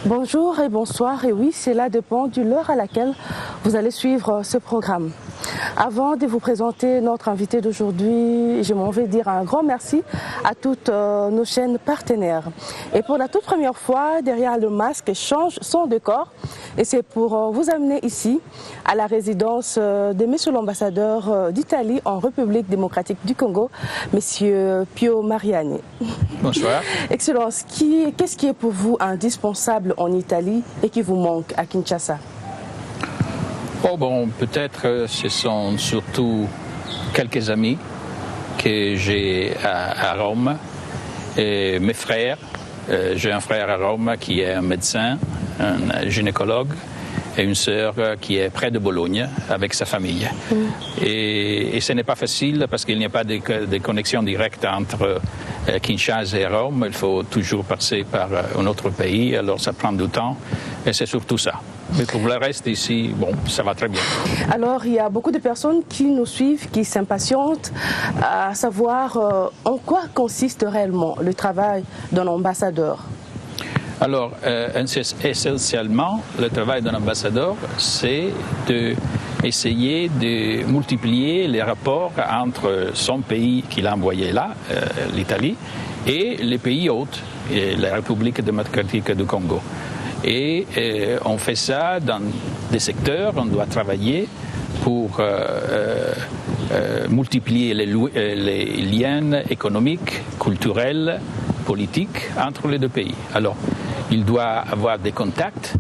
Bonjour et bonsoir, et oui, cela dépend de l'heure à laquelle vous allez suivre ce programme. Avant de vous présenter notre invité d'aujourd'hui, je m'en vais dire un grand merci à toutes nos chaînes partenaires. Et pour la toute première fois, Derrière le masque change son décor. Et c'est pour vous amener ici, à la résidence de Monsieur l'ambassadeur d'Italie en République démocratique du Congo, Monsieur Pio Mariani. Bonsoir. Excellence, qu'est-ce qui est pour vous indispensable en Italie et qui vous manque à Kinshasa? Oh bon, peut-être ce sont surtout quelques amis que j'ai à Rome et mes frères. J'ai un frère à Rome qui est un médecin, un gynécologue, et une sœur qui est près de Bologne avec sa famille. Et ce n'est pas facile parce qu'il n'y a pas de connexion directe entre Kinshasa et Rome. Il faut toujours passer par un autre pays, alors ça prend du temps et c'est surtout ça. Mais pour le reste ici, bon, ça va très bien. Alors, il y a beaucoup de personnes qui nous suivent, qui s'impatientent à savoir en quoi consiste réellement le travail d'un ambassadeur. Alors, essentiellement, le travail d'un ambassadeur, c'est d'essayer de multiplier les rapports entre son pays qu'il a envoyé là, l'Italie, et les pays hôtes, et la République démocratique du Congo. Et on fait ça dans des secteurs, on doit travailler pour multiplier les liens économiques, culturels, politiques entre les deux pays. Alors, il doit avoir des contacts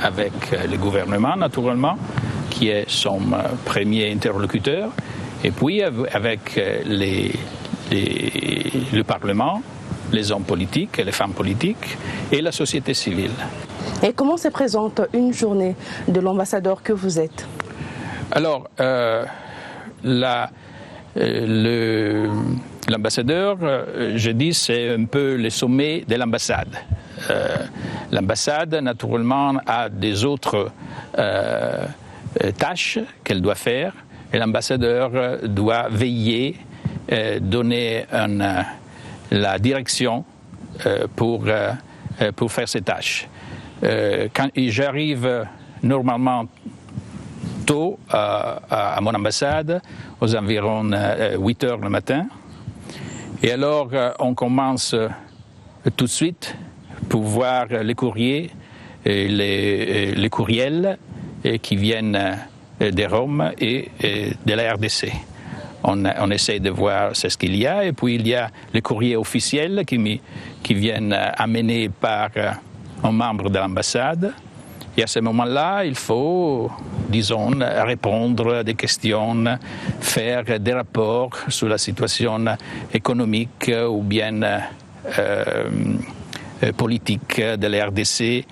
avec le gouvernement, naturellement, qui est son premier interlocuteur, et puis avec le Parlement, les hommes politiques et les femmes politiques, et la société civile. Et comment se présente une journée de l'ambassadeur que vous êtes? Alors, l'ambassadeur, je dis, c'est un peu le sommet de l'ambassade. L'ambassade, naturellement, a des autres tâches qu'elle doit faire, et l'ambassadeur doit veiller, donner la direction pour faire ses tâches. Quand j'arrive normalement tôt à mon ambassade, aux environs 8 heures le matin, et alors on commence tout de suite pour voir les courriers, et les courriels qui viennent de Rome et de la RDC. On essaie de voir ce qu'il y a, et puis il y a les courriers officiels qui viennent amenés par un membre de l'ambassade. Et à ce moment-là, il faut, disons, répondre à des questions, faire des rapports sur la situation économique ou bien politique de la RDC.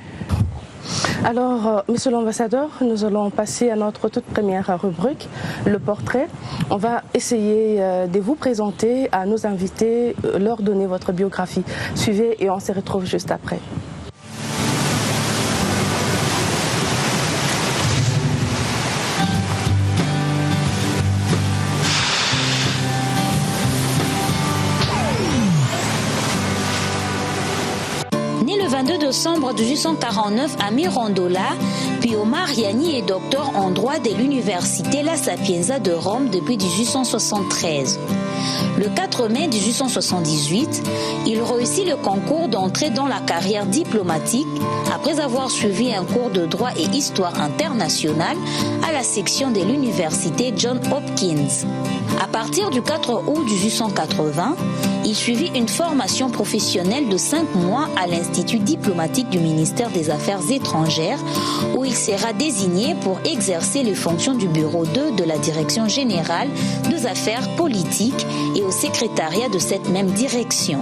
Alors, Monsieur l'ambassadeur, nous allons passer à notre toute première rubrique, le portrait. On va essayer de vous présenter à nos invités, leur donner votre biographie. Suivez et on se retrouve juste après. Le 22 décembre 1849 à Mirandola, Pio Mariani est docteur en droit de l'université La Sapienza de Rome depuis 1873. Le 4 mai 1878, il réussit le concours d'entrée dans la carrière diplomatique après avoir suivi un cours de droit et histoire internationale à la section de l'université Johns Hopkins. À partir du 4 août 1880, il suivit une formation professionnelle de 5 mois à l'Institut diplomatique du ministère des Affaires étrangères, où il sera désigné pour exercer les fonctions du bureau 2 de la Direction générale des affaires politiques et au secrétariat de cette même direction.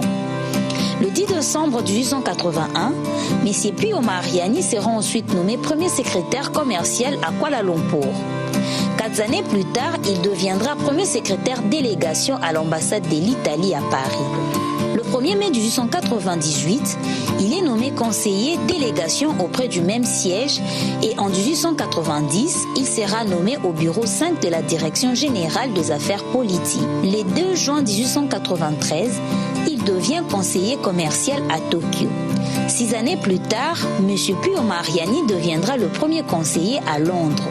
Le 10 décembre 1881, M. Pio Mariani sera ensuite nommé premier secrétaire commercial à Kuala Lumpur. 4 années plus tard, il deviendra premier secrétaire délégation à l'ambassade de l'Italie à Paris. Le 1er mai 1898, il est nommé conseiller délégation auprès du même siège et en 1890, il sera nommé au bureau 5 de la Direction générale des affaires politiques. Le 2 juin 1893, il devient conseiller commercial à Tokyo. 6 années plus tard, M. Pio Mariani deviendra le premier conseiller à Londres.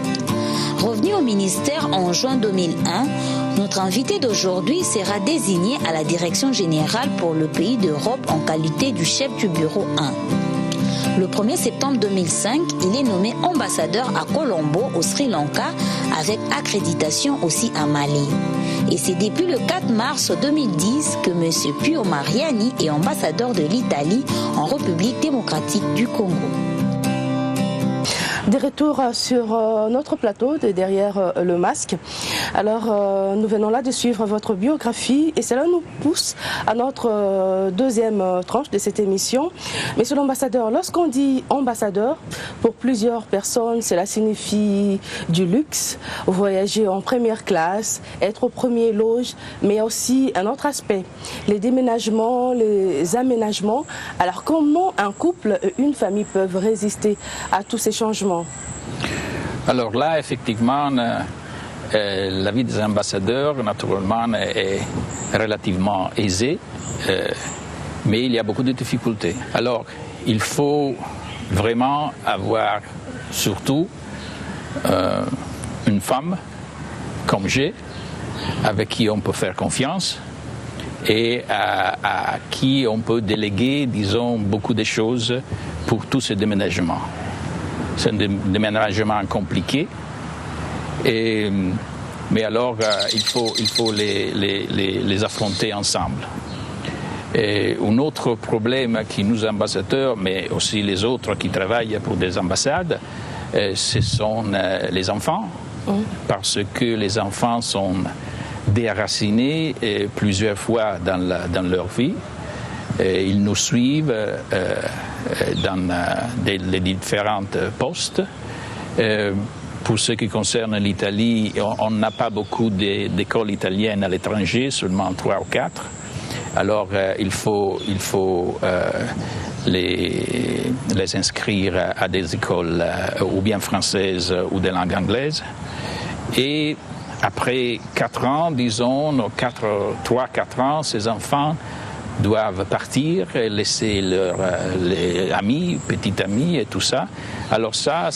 Revenu au ministère en juin 2001, notre invité d'aujourd'hui sera désigné à la Direction générale pour le pays d'Europe en qualité du chef du bureau 1. Le 1er septembre 2005, il est nommé ambassadeur à Colombo, au Sri Lanka, avec accréditation aussi à Mali. Et c'est depuis le 4 mars 2010 que M. Pio Mariani est ambassadeur de l'Italie en République démocratique du Congo. Des retours sur notre plateau, derrière le masque. Alors, nous venons là de suivre votre biographie et cela nous pousse à notre deuxième tranche de cette émission. Monsieur l'ambassadeur, lorsqu'on dit ambassadeur, pour plusieurs personnes, cela signifie du luxe, voyager en première classe, être au premier loge, mais il y a aussi un autre aspect, les déménagements, les aménagements. Alors, comment un couple et une famille peuvent résister à tous ces changements? Alors là, effectivement, la vie des ambassadeurs, naturellement, est relativement aisée, mais il y a beaucoup de difficultés. Alors, il faut vraiment avoir, surtout, une femme, comme j'ai, avec qui on peut faire confiance et à qui on peut déléguer, disons, beaucoup de choses pour tous ces déménagements. C'est un déménagement compliqué, mais alors il faut les affronter ensemble. Et un autre problème qui nous ambassadeurs, mais aussi les autres qui travaillent pour des ambassades, ce sont les enfants, parce que les enfants sont déracinés plusieurs fois dans leur vie. Ils nous suivent dans les différents postes. Pour ce qui concerne l'Italie, on n'a pas beaucoup d'écoles italiennes à l'étranger, seulement 3 ou 4. Alors il faut les inscrire à des écoles ou bien françaises ou de langue anglaise. Et après 4 ans, disons, 3-4 ans, ces enfants doivent partir et laisser leurs amis, petits amis et tout ça. Alors ça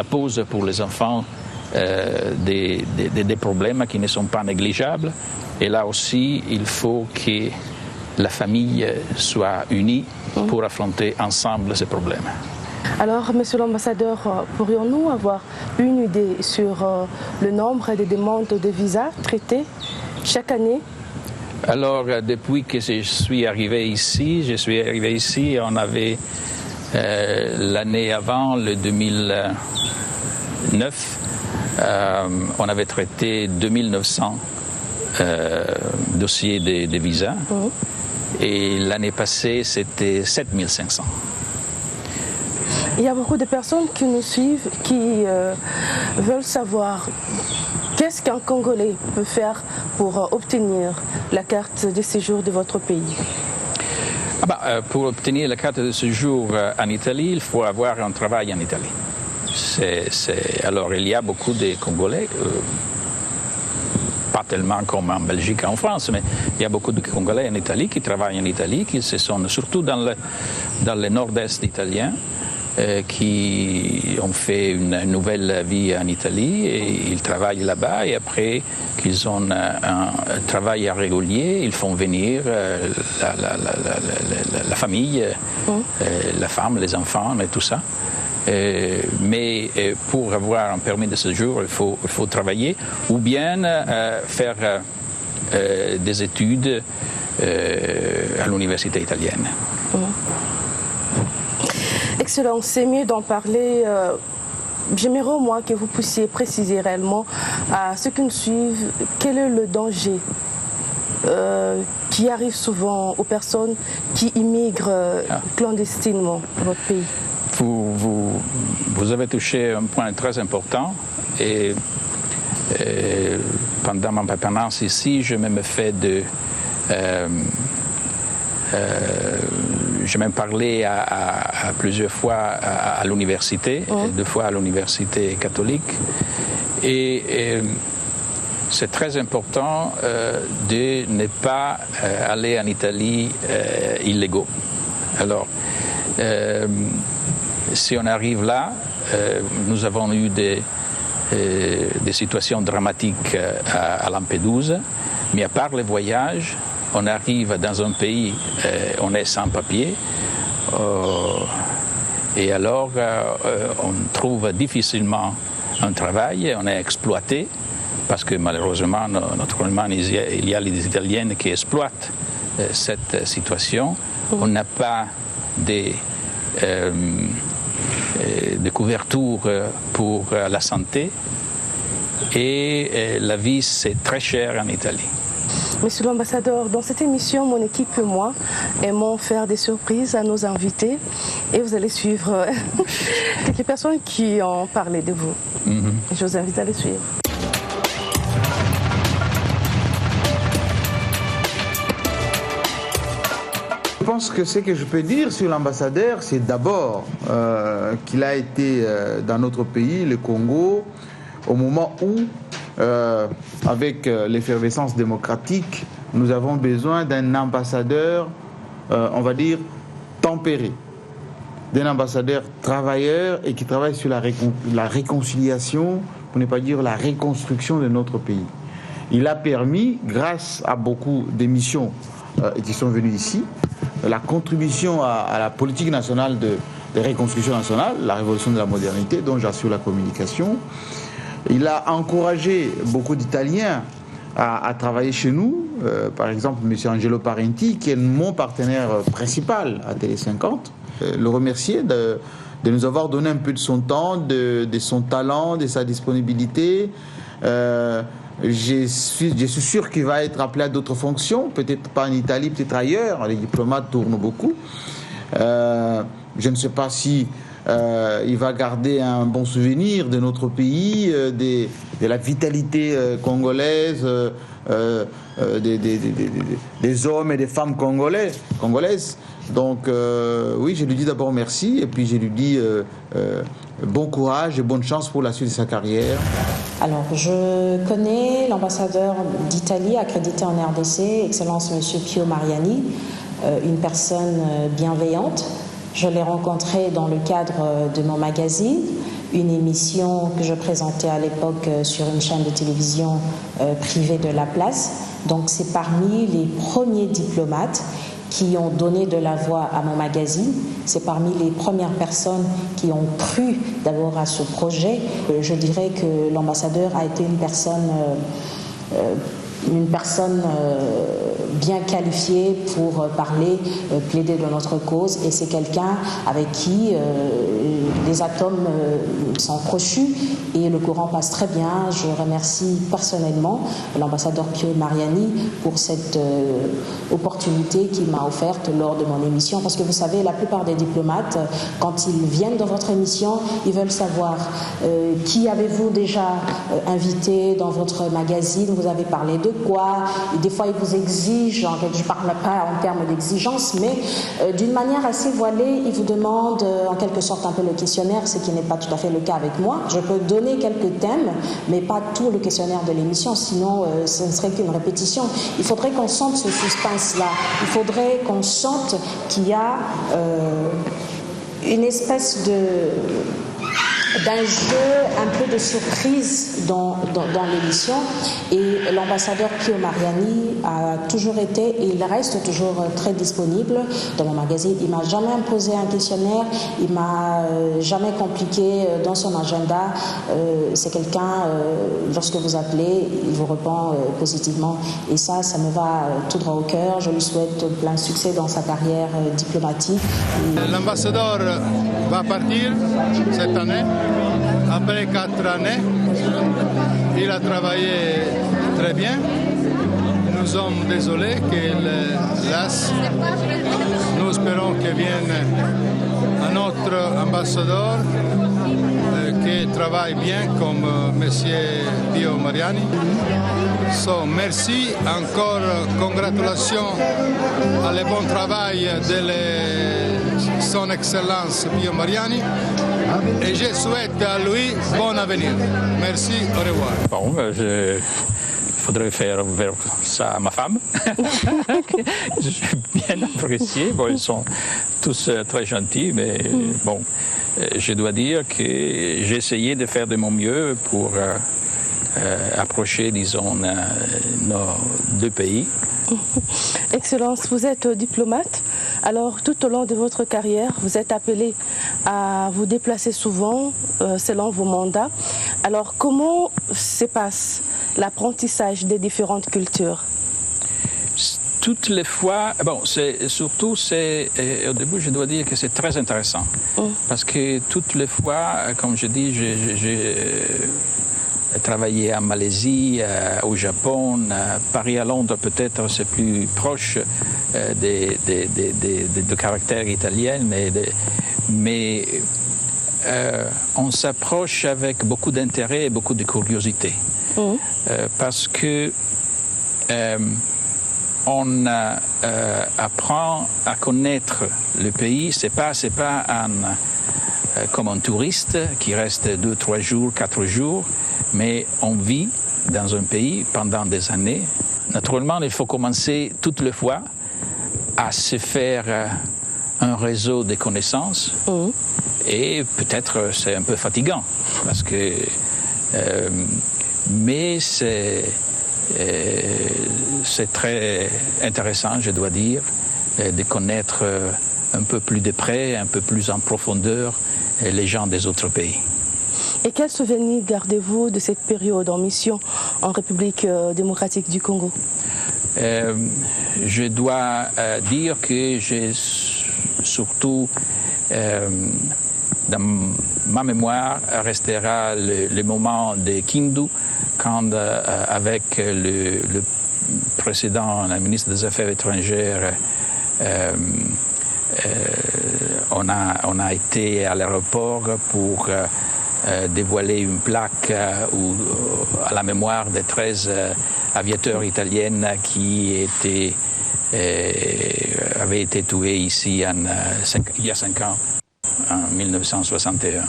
pose pour les enfants des problèmes qui ne sont pas négligeables. Et là aussi, il faut que la famille soit unie pour affronter ensemble ces problèmes. Alors, monsieur l'ambassadeur, pourrions-nous avoir une idée sur le nombre des demandes de visa traitées chaque année? Alors, depuis que je suis arrivé ici, on avait l'année avant, le 2009, on avait traité 2900 dossiers de visas. Et l'année passée, c'était 7500. Il y a beaucoup de personnes qui nous suivent, qui veulent savoir qu'est-ce qu'un Congolais peut faire pour obtenir la carte de séjour de votre pays. Pour obtenir la carte de séjour en Italie, il faut avoir un travail en Italie. Alors, il y a beaucoup de Congolais, pas tellement comme en Belgique et en France, mais il y a beaucoup de Congolais en Italie qui travaillent en Italie, qui se sont surtout dans le nord-est italien, qui ont fait une nouvelle vie en Italie et ils travaillent là-bas et après qu'ils ont un travail régulier, ils font venir la famille, la femme, les enfants et tout ça. Mais pour avoir un permis de séjour, il faut travailler ou bien faire des études à l'université italienne. Excellent, c'est mieux d'en parler. J'aimerais au moins que vous puissiez préciser réellement à ceux qui nous suivent quel est le danger qui arrive souvent aux personnes qui immigrent clandestinement dans votre pays. Vous avez touché un point très important et pendant ma permanence ici, je me fais J'ai même parlé à plusieurs fois à l'université, 2 fois à l'université catholique. Et c'est très important de ne pas aller en Italie illégaux. Alors, si on arrive là, nous avons eu des situations dramatiques à Lampedusa, mais à part les voyages, on arrive dans un pays, on est sans papier, et alors on trouve difficilement un travail, on est exploité, parce que malheureusement, naturellement, il y a les Italiennes qui exploitent cette situation. On n'a pas de couverture pour la santé, et la vie, c'est très cher en Italie. Monsieur l'ambassadeur, dans cette émission, mon équipe et moi aimons faire des surprises à nos invités, et vous allez suivre quelques personnes qui ont parlé de vous. Je vous invite à les suivre. Je pense que ce que je peux dire sur l'ambassadeur, c'est d'abord qu'il a été dans notre pays, le Congo, au moment où, avec l'effervescence démocratique, nous avons besoin d'un ambassadeur, on va dire, tempéré, d'un ambassadeur travailleur et qui travaille sur la réconciliation, pour ne pas dire la reconstruction de notre pays. Il a permis, grâce à beaucoup d'émissions qui sont venues ici, la contribution à la politique nationale de reconstruction nationale, la révolution de la modernité, dont j'assure la communication. Il a encouragé beaucoup d'Italiens à travailler chez nous, par exemple M. Angelo Parenti, qui est mon partenaire principal à Télé 50. Le remercier de nous avoir donné un peu de son temps, de son talent, de sa disponibilité. Je suis sûr qu'il va être appelé à d'autres fonctions, peut-être pas en Italie, peut-être ailleurs. Les diplomates tournent beaucoup. Je ne sais pas si il va garder un bon souvenir de notre pays, de la vitalité congolaise, des hommes et des femmes congolaises. Donc oui, je lui dis d'abord merci, et puis je lui dis bon courage et bonne chance pour la suite de sa carrière. Alors, je connais l'ambassadeur d'Italie accrédité en RDC, Excellence M. Pio Mariani, une personne bienveillante. Je l'ai rencontré dans le cadre de mon magazine, une émission que je présentais à l'époque sur une chaîne de télévision privée de la place. Donc, c'est parmi les premiers diplomates qui ont donné de la voix à mon magazine. C'est parmi les premières personnes qui ont cru d'abord à ce projet. Je dirais que l'ambassadeur a été une personne bien qualifiée pour parler, plaider de notre cause, et c'est quelqu'un avec qui les atomes sont crochus et le courant passe très bien. Je remercie personnellement l'ambassadeur Pio Mariani pour cette opportunité qu'il m'a offerte lors de mon émission, parce que vous savez, la plupart des diplomates, quand ils viennent dans votre émission, ils veulent savoir qui avez-vous déjà invité dans votre magazine, vous avez parlé de quoi, et des fois ils vous exigent, je ne parle pas en termes d'exigence, mais d'une manière assez voilée, ils vous demandent en quelque sorte un peu le questionnaire, ce qui n'est pas tout à fait le cas avec moi. Je peux donner quelques thèmes, mais pas tout le questionnaire de l'émission, sinon ce ne serait qu'une répétition. Il faudrait qu'on sente ce suspense-là, il faudrait qu'on sente qu'il y a une espèce d'un jeu, un peu de surprise dans l'émission, et l'ambassadeur Pio Mariani a toujours été, et il reste toujours très disponible dans mon magazine. Il m'a jamais imposé un questionnaire, il m'a jamais compliqué dans son agenda. C'est quelqu'un, lorsque vous appelez, il vous répond positivement, et ça me va tout droit au cœur. Je lui souhaite plein de succès dans sa carrière diplomatique. L'ambassadeur va partir cette année. Après 4 années, il a travaillé très bien. Nous sommes désolés qu'il laisse. Nous espérons qu'il vienne un autre ambassadeur qui travaillent bien comme M. Pio Mariani. So, merci, encore congratulations à le bon travail de son Excellence Pio Mariani et je souhaite à lui bon avenir. Merci, au revoir. Bon, il faudrait faire ça à ma femme. J'ai bien apprécié. Bon, ils sont tous très gentils, mais bon, je dois dire que j'ai essayé de faire de mon mieux pour approcher, disons, nos deux pays. Excellence, vous êtes diplomate. Alors, tout au long de votre carrière, vous êtes appelé à vous déplacer souvent selon vos mandats. Alors, comment se passe l'apprentissage des différentes cultures? Toutes les fois, bon, au début, je dois dire que c'est très intéressant. Parce que toutes les fois, comme je dis, j'ai travaillé en Malaisie, au Japon, Paris à Londres, peut-être c'est plus proche de caractère italien, mais on s'approche avec beaucoup d'intérêt et beaucoup de curiosité. Parce que on apprend à connaître le pays. C'est pas comme un touriste qui reste 2, 3 jours, 4 jours, mais on vit dans un pays pendant des années. Naturellement, il faut commencer toutes les fois à se faire un réseau de connaissances. Et peut-être c'est un peu fatigant, parce que mais c'est très intéressant, je dois dire, de connaître un peu plus de près, un peu plus en profondeur les gens des autres pays. Et quel souvenir gardez-vous de cette période en mission en République démocratique du Congo? Je dois dire que j'ai surtout, dans ma mémoire, restera le moment de Kindu, quand avec le précédent, le ministre des Affaires étrangères, on a été à l'aéroport pour dévoiler une plaque à la mémoire des 13 aviateurs italiens qui avaient été tués ici il y a 5 ans, en 1961.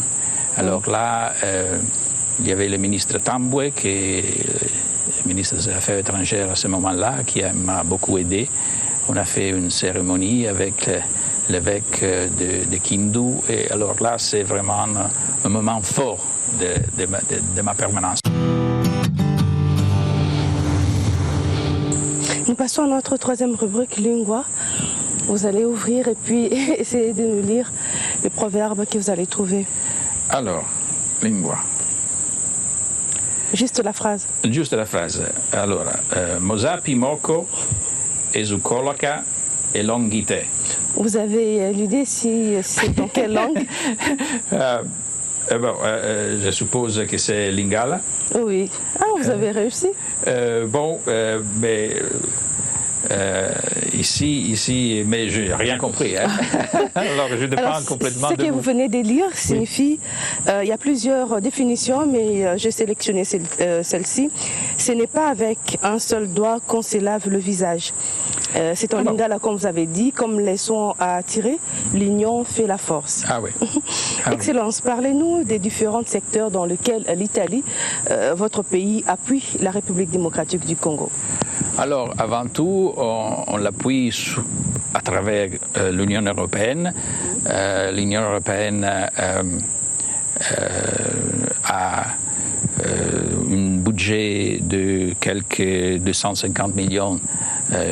Alors là, il y avait le ministre Tambwe, qui est le ministre des Affaires étrangères à ce moment-là, qui m'a beaucoup aidé. On a fait une cérémonie avec l'évêque de Kindu. Et alors là, c'est vraiment un moment fort de ma permanence. Nous passons à notre troisième rubrique, Lingua. Vous allez ouvrir et puis essayer de nous lire les proverbes que vous allez trouver. Alors, Lingua. Juste la phrase. Juste la phrase. Allora, Mosapi moko ezukoloka et longite. Vous avez l'idée si c'est dans quelle langue? Je suppose que c'est Lingala. Oui. Ah, vous avez réussi. Mais ici, mais je n'ai rien compris. Hein? Alors, je dépends complètement de vous. Ce que vous venez de lire signifie, il y a plusieurs définitions, mais j'ai sélectionné celle-ci. Ce n'est pas avec un seul doigt qu'on se lave le visage. C'est en lingala, comme vous avez dit, comme les sons à tirer, l'union fait la force. Ah oui. Excellence, parlez-nous des différents secteurs dans lesquels l'Italie, votre pays, appuie la République démocratique du Congo. Alors, avant tout, on l'appuie à travers l'Union européenne. L'Union européenne a un budget de quelques 250 millions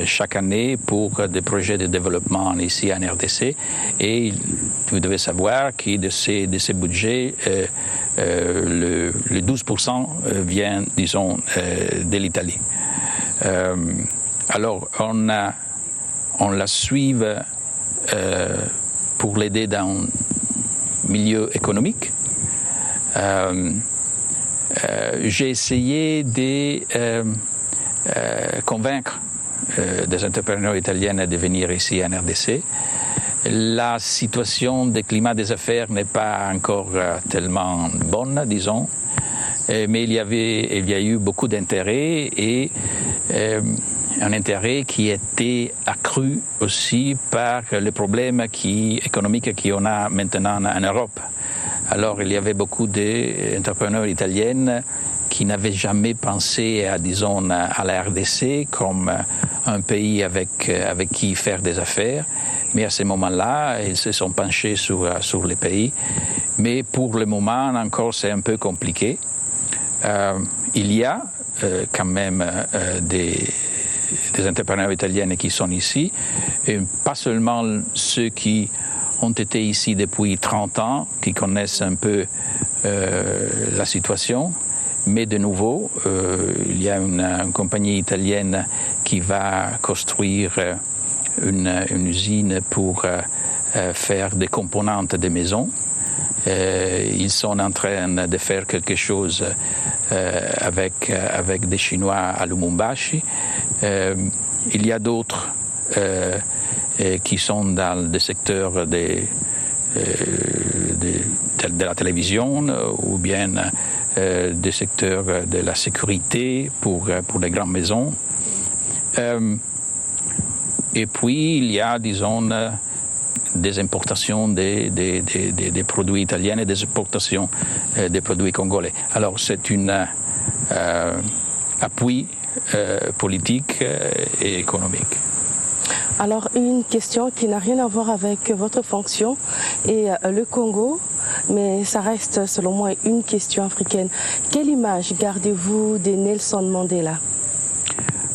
chaque année pour des projets de développement ici en RDC. Et vous devez savoir que de ces budgets, le 12% vient, disons, de l'Italie. Alors, on la suit pour l'aider dans le milieu économique. J'ai essayé de convaincre des entrepreneurs italiens de venir ici en RDC. la situation du climat des affaires n'est pas encore tellement bonne, disons, mais il y a eu beaucoup d'intérêt et un intérêt qui était accru aussi par les problèmes économiques qu'on a maintenant en Europe. Alors il y avait beaucoup d'entrepreneurs italiens qui n'avaient jamais pensé à la RDC comme un pays avec qui faire des affaires. Mais à ce moment-là, ils se sont penchés sur les pays. Mais pour le moment, encore, c'est un peu compliqué. Il y a quand même des entrepreneurs italiens qui sont ici, et pas seulement ceux qui ont été ici depuis 30 ans, qui connaissent un peu la situation, mais de nouveau, il y a une compagnie italienne qui va construire une usine pour faire des composantes de maisons. Ils sont en train de faire quelque chose avec des Chinois à Lumumbashi. Il y a d'autres qui sont dans le secteur de la télévision ou bien des secteurs de la sécurité pour les grandes maisons. Et puis, il y a, disons, des importations des produits italiens et des exportations des produits congolais. Alors, c'est un appui politique et économique. Alors, une question qui n'a rien à voir avec votre fonction et le Congo, mais ça reste, selon moi, une question africaine. Quelle image gardez-vous de Nelson Mandela?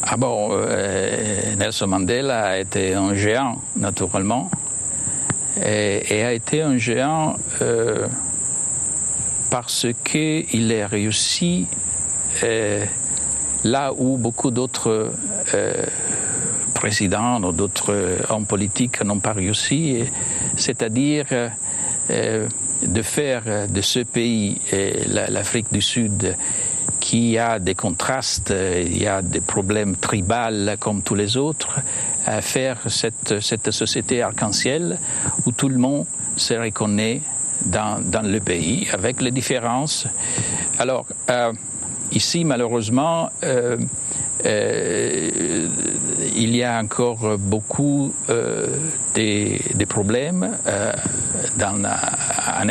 Ah bon, Nelson Mandela a été un géant, naturellement, et a été un géant parce qu'il a réussi là où beaucoup d'autres présidents ou d'autres hommes politiques n'ont pas réussi, c'est-à-dire de faire de ce pays, l'Afrique du Sud, qui a des contrastes, il y a des problèmes tribaux comme tous les autres, à faire cette société arc-en-ciel où tout le monde se reconnaît dans le pays, avec les différences. Alors, ici, malheureusement, il y a encore beaucoup de problèmes en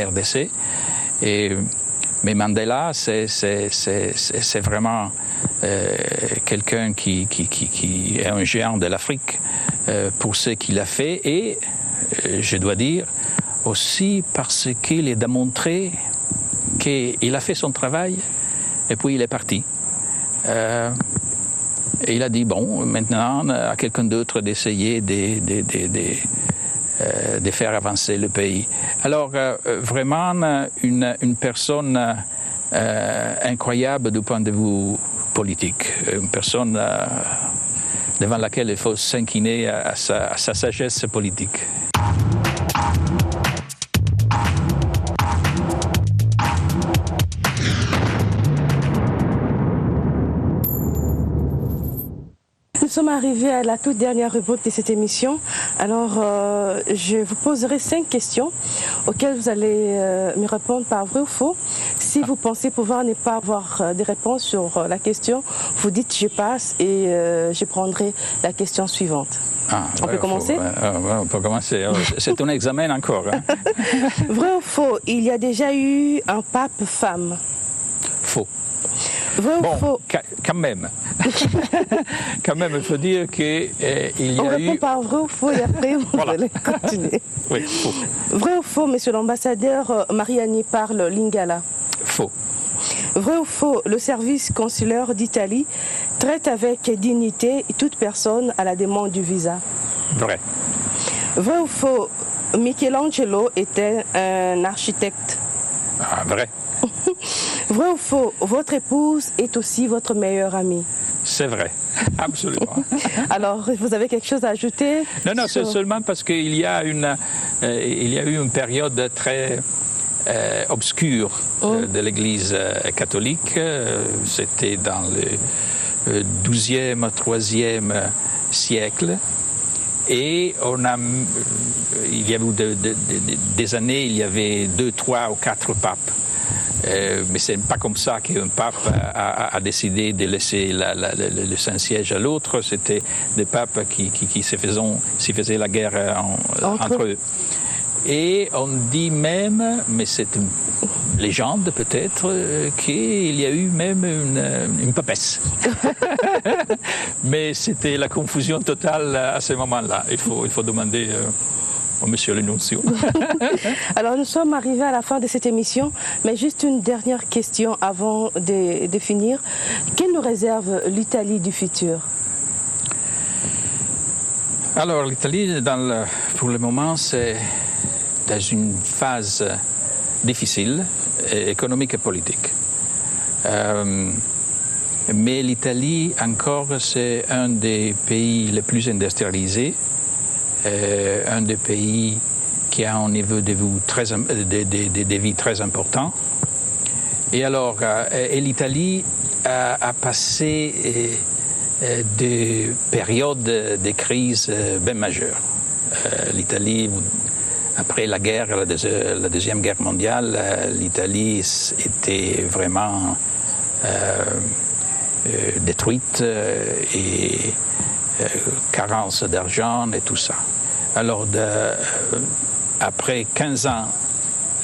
RDC. Mais Mandela, c'est vraiment quelqu'un qui est un géant de l'Afrique pour ce qu'il a fait. Et je dois dire aussi parce qu'il a démontré qu'il a fait son travail et puis il est parti. Et il a dit, bon, maintenant, à quelqu'un d'autre d'essayer de faire avancer le pays. Alors, vraiment, une personne incroyable du point de vue politique, une personne devant laquelle il faut s'incliner à sa sagesse politique. Nous sommes arrivés à la toute dernière rubrique de cette émission. Alors, je vous poserai 5 questions auxquelles vous allez me répondre par vrai ou faux. Si vous pensez pouvoir ne pas avoir de réponse sur la question, vous dites je passe et je prendrai la question suivante. On peut commencer? On peut commencer. C'est un examen encore. Hein? Vrai ou faux, il y a déjà eu un pape femme? Faux. Vrai ou faux? Quand même. Quand même, il faut dire qu'il y a On répond eu... par vrai ou faux et après vous allez continuer. Oui, faux. Vrai ou faux, monsieur l'ambassadeur, Mariani parle lingala? Faux. Vrai ou faux, le service consulaire d'Italie traite avec dignité toute personne à la demande du visa? Vrai. Vrai ou faux, Michelangelo était un architecte? Vrai. Vrai ou faux, votre épouse est aussi votre meilleure amie? C'est vrai, absolument. Alors, vous avez quelque chose à ajouter? Non, c'est seulement parce qu'il y a eu une période très obscure de l'Église catholique. C'était dans le 12e, 3e siècle. Et il y a eu des années, il y avait 2, 3 ou 4 papes. Mais ce n'est pas comme ça qu'un pape a décidé de laisser le Saint-Siège à l'autre. C'était des papes qui se faisaient la guerre entre eux. Et on dit même, mais c'est une légende peut-être, qu'il y a eu même une papesse. Mais c'était la confusion totale à ce moment-là. Il faut demander au monsieur le nuncio. Alors nous sommes arrivés à la fin de cette émission, mais juste une dernière question avant de finir. Quelle nous réserve l'Italie du futur? Alors l'Italie, pour le moment, c'est dans une phase difficile, économique et politique. Mais l'Italie, encore, c'est un des pays les plus industrialisés, un des pays qui a un niveau de vie très important. Et alors, l'Italie a passé des périodes de crise bien majeures. L'Italie, après la guerre, la Deuxième Guerre mondiale, l'Italie était vraiment détruite et carence d'argent et tout ça. Alors, après 15 ans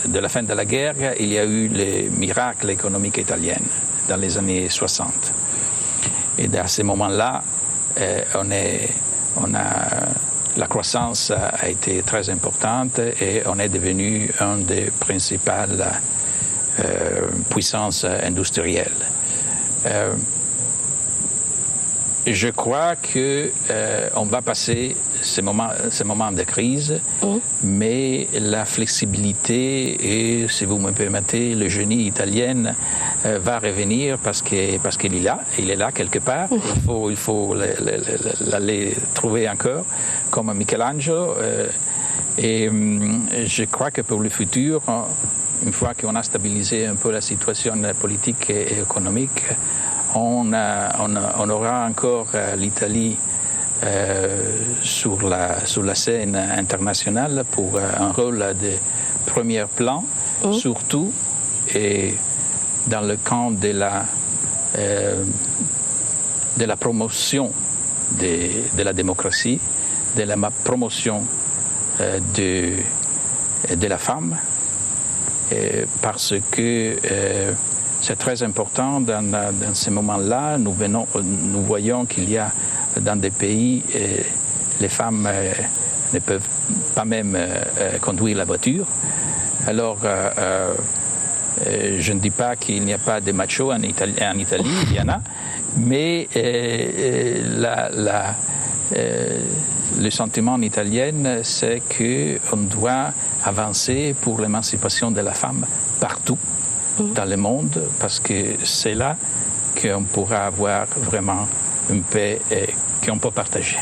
de la fin de la guerre, il y a eu les miracles économiques italiens dans les années 60. Et à ce moment-là, la croissance a été très importante et on est devenu une des principales puissances industrielles. Je crois qu'on va passer ces moments de crise, mais la flexibilité et, si vous me permettez, le génie italien va revenir parce qu'il est là quelque part. Il faut l'aller trouver encore, comme Michelangelo. Et je crois que pour le futur, une fois qu'on a stabilisé un peu la situation politique et économique, on aura encore l'Italie sur la scène internationale pour un rôle de premier plan, surtout et dans le camp de la promotion de la démocratie, de la promotion de la femme, parce que c'est très important dans ces moments-là. Nous voyons qu'il y a dans des pays, les femmes ne peuvent pas même conduire la voiture. Alors, je ne dis pas qu'il n'y a pas de machos en Italie, il y en a, mais le sentiment en italien, c'est qu'on doit avancer pour l'émancipation de la femme partout dans le monde, parce que c'est là qu'on pourra avoir vraiment une paix qu'on peut partager.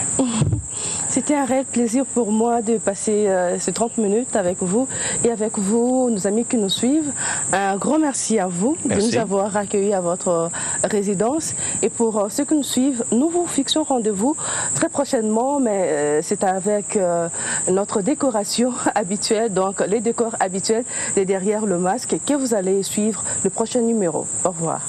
C'était un réel plaisir pour moi de passer ces 30 minutes avec vous et avec vous, nos amis qui nous suivent. Un grand merci à vous de nous avoir accueillis à votre résidence. Et pour ceux qui nous suivent, nous vous fixons rendez-vous très prochainement, mais c'est avec notre décoration habituelle, donc les décors habituels de Derrière le masque, que vous allez suivre le prochain numéro. Au revoir.